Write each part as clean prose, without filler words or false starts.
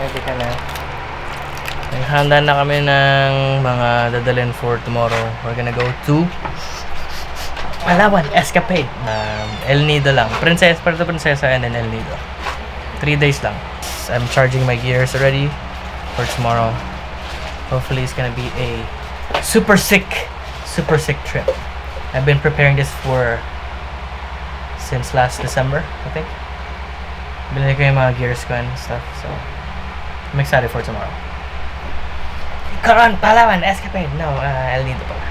Ready ka na? Naghanda na kami ng mga dadalhin for tomorrow. We're gonna go to Palawan, escapade. El Nido lang. Puerto Prinsesa and then El Nido. 3 days lang. I'm charging my gears already for tomorrow. Hopefully it's gonna be a super sick trip. I've been preparing this since last December, I think. Binili ko yung mga gears ko and stuff, so I'm excited for tomorrow. Karon, Palawan, escapade. No, El Nido pala.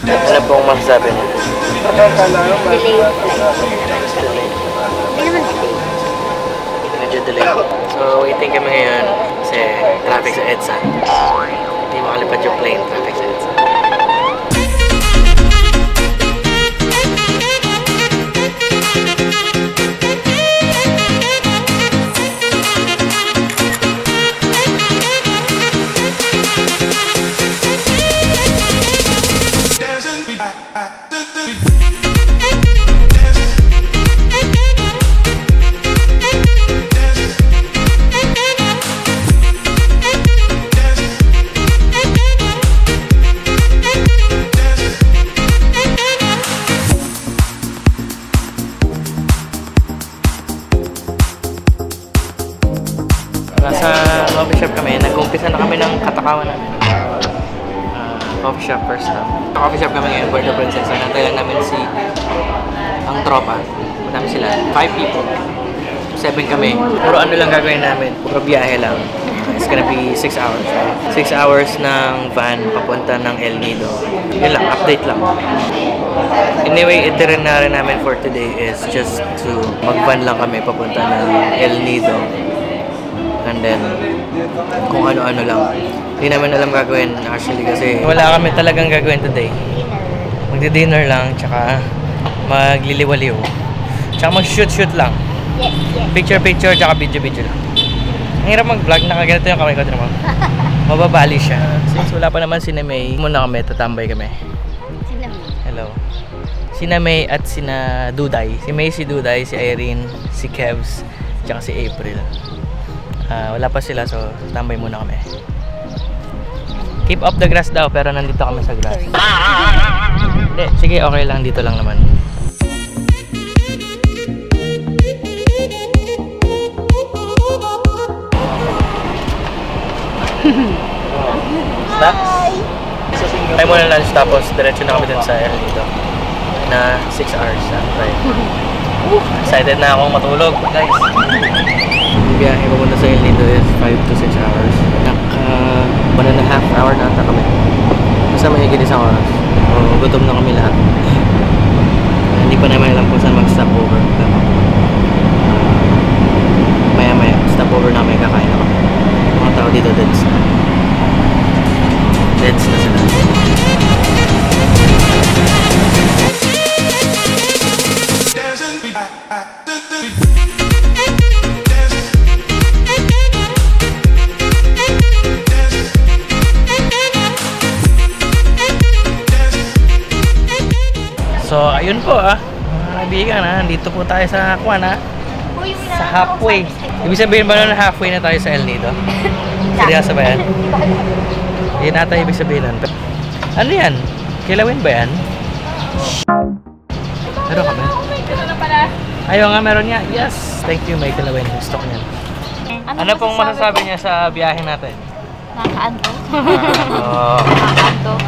Ano pong masasabi niyo? Medyo delay. So, waiting kami ngayon kasi traffic sa EDSA. Hindi makalipad yung plane, traffic sa EDSA. Nasa coffee shop kami, nag-umpisa na kami ng katakawan namin. Coffee shop first time. Coffee shop kami ngayon, Puerto Prinsesa. Nantay lang namin ang tropa. Madami sila, 5 people. 7 kami. Puro ano lang gagawin namin, puro biyahe lang. It's gonna be 6 hours. 6 hours ng van papunta ng El Nido. Yun lang, update lang. Anyway, itinerary namin for today is just to mag-van lang kami papunta ng El Nido. And then, kung ano-ano lang. Hindi namin alam gagawin actually kasi wala kami talagang gagawin today. Magdi-dinner lang, tsaka magliliwaliw. Tsaka mag-shoot lang. Picture-picture, tsaka video-video lang. Ang hirap mag-vlog, nakaganito yung kamay ko naman. Mababali siya. Since wala pa naman si May, muna kami, tatambay kami. Hello. Sina May at sina Duday. Si May, si Duday, si Irene, si Kevs, tsaka si April. Wala pa sila, so tambay muna kami. Keep up the grass daw, pero nandito kami sa grass. Hindi, sige, okay lang, dito lang naman. Stop. Tayo muna lunch, tapos diretso na kami dun sa Ehrling dito na 6 hours. Excited na akong matulog, guys. Biyahe papunta sa Ehrling is 5 to 6 hours. Naka 1.5 hour na ata kami. Basta mahigit isang oras. So, gutom na kami lahat. Hindi pa naman alam kung saan mag-stop over. Pero maya-maya, stop over namin, kakain na kami. Mga tao dito, deads na. Deads na sila. So, ayun po mga kaibigan dito po tayo sa Kwan sa halfway. Ibig sabihin ba na halfway na tayo sa El Nido? Seryoso ba yan? Hindi nata ibig sabihin nun. Ano yan? Kilawin ba yan? Meron ka ba? Ayaw nga, meron nga. Yes! Thank you, may kilawin. Gusto ko yan. Ano pong masasabi niya sa biyahe natin? Nakakaantok. Nakakaantok.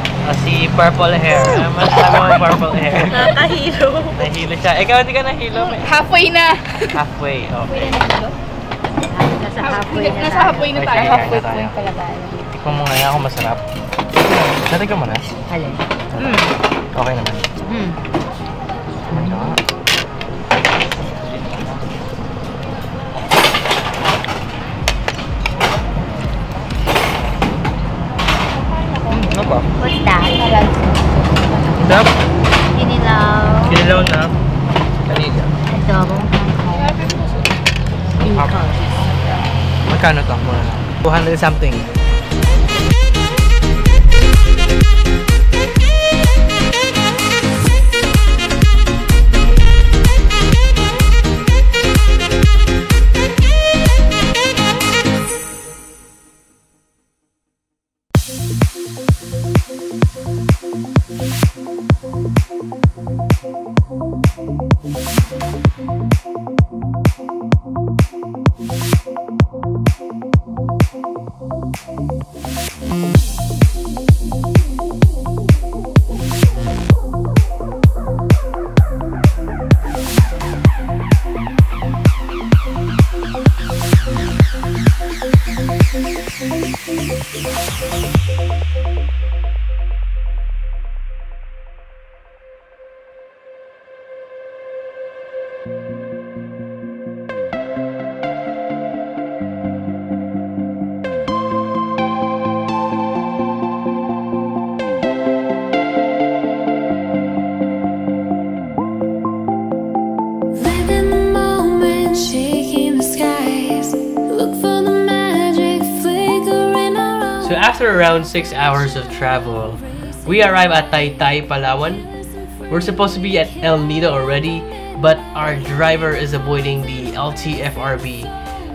Si Purple Hair. Ano masasabi mo Purple Hair? Nakahilo. Nahilo siya. Ikaw hindi ka nahilo? Halfway na. Halfway, okay. Nasa halfway na tayo. Halfway po yung palabaan. Tikman mo nga ako masarap. Natikman mo na? Alin? Okay naman. Magkano to? 200 something. So after around 6 hours of travel, we arrive at Taytay, Palawan. We're supposed to be at El Nido already, but our driver is avoiding the LTFRB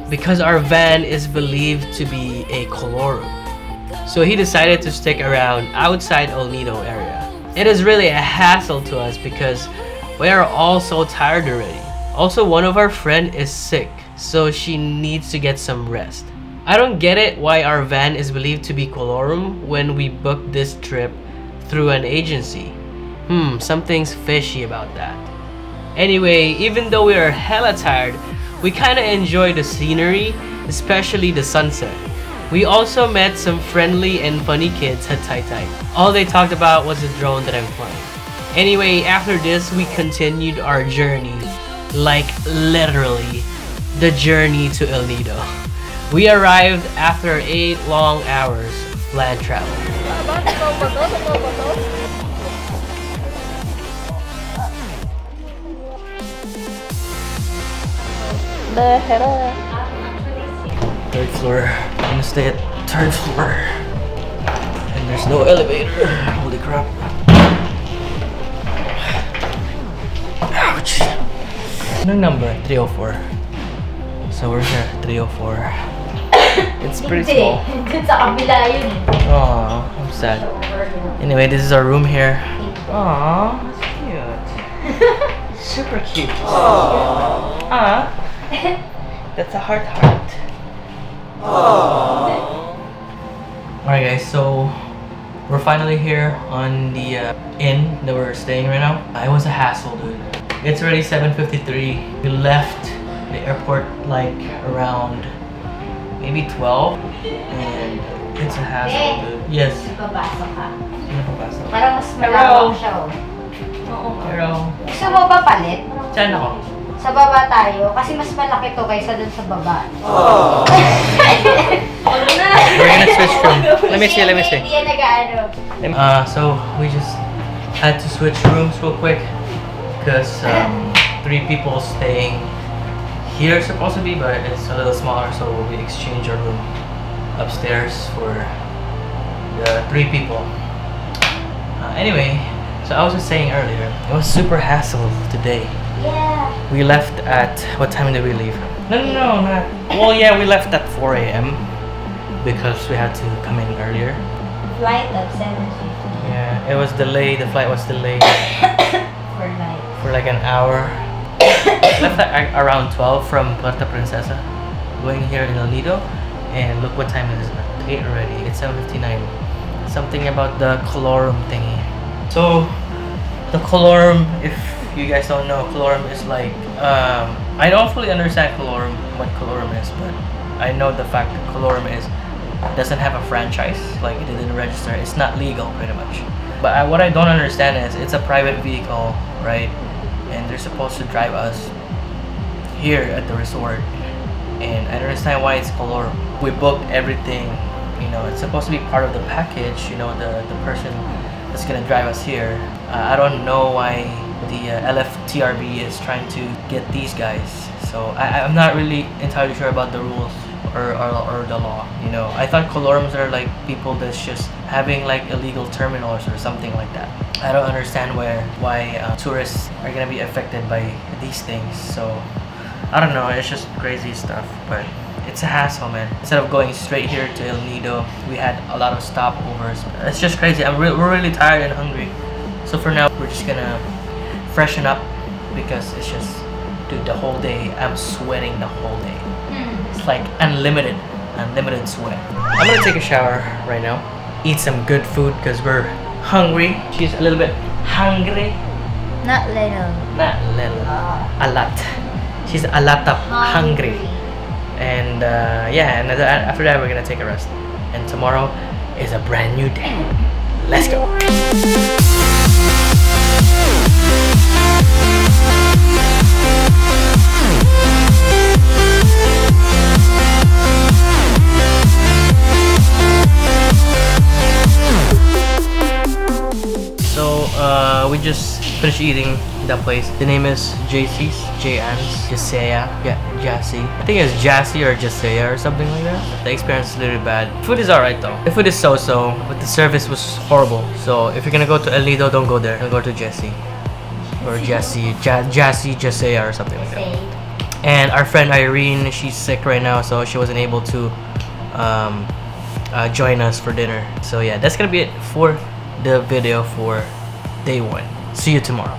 because our van is believed to be a colorum. So he decided to stick around outside El Nido area. It is really a hassle to us because we are all so tired already. Also, one of our friend is sick, so she needs to get some rest. I don't get it why our van is believed to be colorum when we booked this trip through an agency. Something's fishy about that. Anyway, even though we are hella tired, we kinda enjoy the scenery, especially the sunset. We also met some friendly and funny kids at Taytay. All they talked about was the drone that I'm flying. Anyway, after this, we continued our journey. Like literally, the journey to El Nido. We arrived after 8 long hours of land travel. Third floor. I'm gonna stay at third floor. And there's no elevator. Holy crap. Ouch. No number? 304. So we're here at 304. It's pretty small. Aww, I'm sad. Anyway, this is our room here. Aww, that's cute. Super cute. Aww. That's a heart. Alright guys, so we're finally here on the inn that we're staying right now. It was a hassle, dude. It's already 7:53. We left the airport like around maybe 12, and it's a hassle, dude. Yes. Parang mas malawak siya, oh. Hello. Gusto mo ba palit? Saan ako? Sa baba tayo, kasi mas malaki to kaysa dun sa baba. We're gonna switch room. Let me see. Hindi yan nag-ano. So we just had to switch rooms real quick because 3 people staying here supposed to be, but it's a little smaller, so we exchange our room upstairs for the 3 people. Anyway, so I was just saying earlier, it was super hassle today. Yeah. We left at, what time did we leave? No, not. Well, yeah, we left at 4 a.m. because we had to come in earlier. Flight of 7:50. Yeah, it was delayed. The flight was delayed for like an hour. Left at around 12 from Puerto Prinsesa, going here in El Nido, and look what time it is. 8 already. It's 7:59. Something about the colorum thingy. So the colorum, if you guys don't know, colorum is like I don't fully understand colorum, what colorum is, but I know the fact that colorum doesn't have a franchise, like it didn't register. It's not legal, pretty much. But what I don't understand is it's a private vehicle, right? And they're supposed to drive us here at the resort, and I don't understand why it's colorum. We booked everything, you know, it's supposed to be part of the package, you know, the person that's gonna drive us here. I don't know why the TRB is trying to get these guys. So I'm not really entirely sure about the rules or the law. You know, I thought colorums are like people that's just having like illegal terminals or something like that. I don't understand why tourists are gonna be affected by these things. So I don't know, it's just crazy stuff, but it's a hassle, man. Instead of going straight here to El Nido, we had a lot of stopovers. It's just crazy. We're really tired and hungry. So for now, we're just gonna freshen up because it's just, dude, the whole day, I'm sweating the whole day. It's like unlimited sweat. I'm gonna take a shower right now, eat some good food because we're hungry. She's a little bit hungry. Not little. Not little. A lot. She's a lot of hungry. And yeah, and after that we're gonna take a rest. And tomorrow is a brand new day. Let's go. So we just finished eating that place. The name is JC's, Jasea. Yeah, Jassy. I think it's Jassy or Jasea or something like that. The experience is a little bad. Food is alright though. The food is so-so, but the service was horrible. So if you're gonna go to El Nido, don't go there. Don't go to Jessie. Or Jassy, Jasea or something like that. And our friend Irene, she's sick right now, so she wasn't able to join us for dinner. So yeah, that's gonna be it for the video for day 1. See you tomorrow.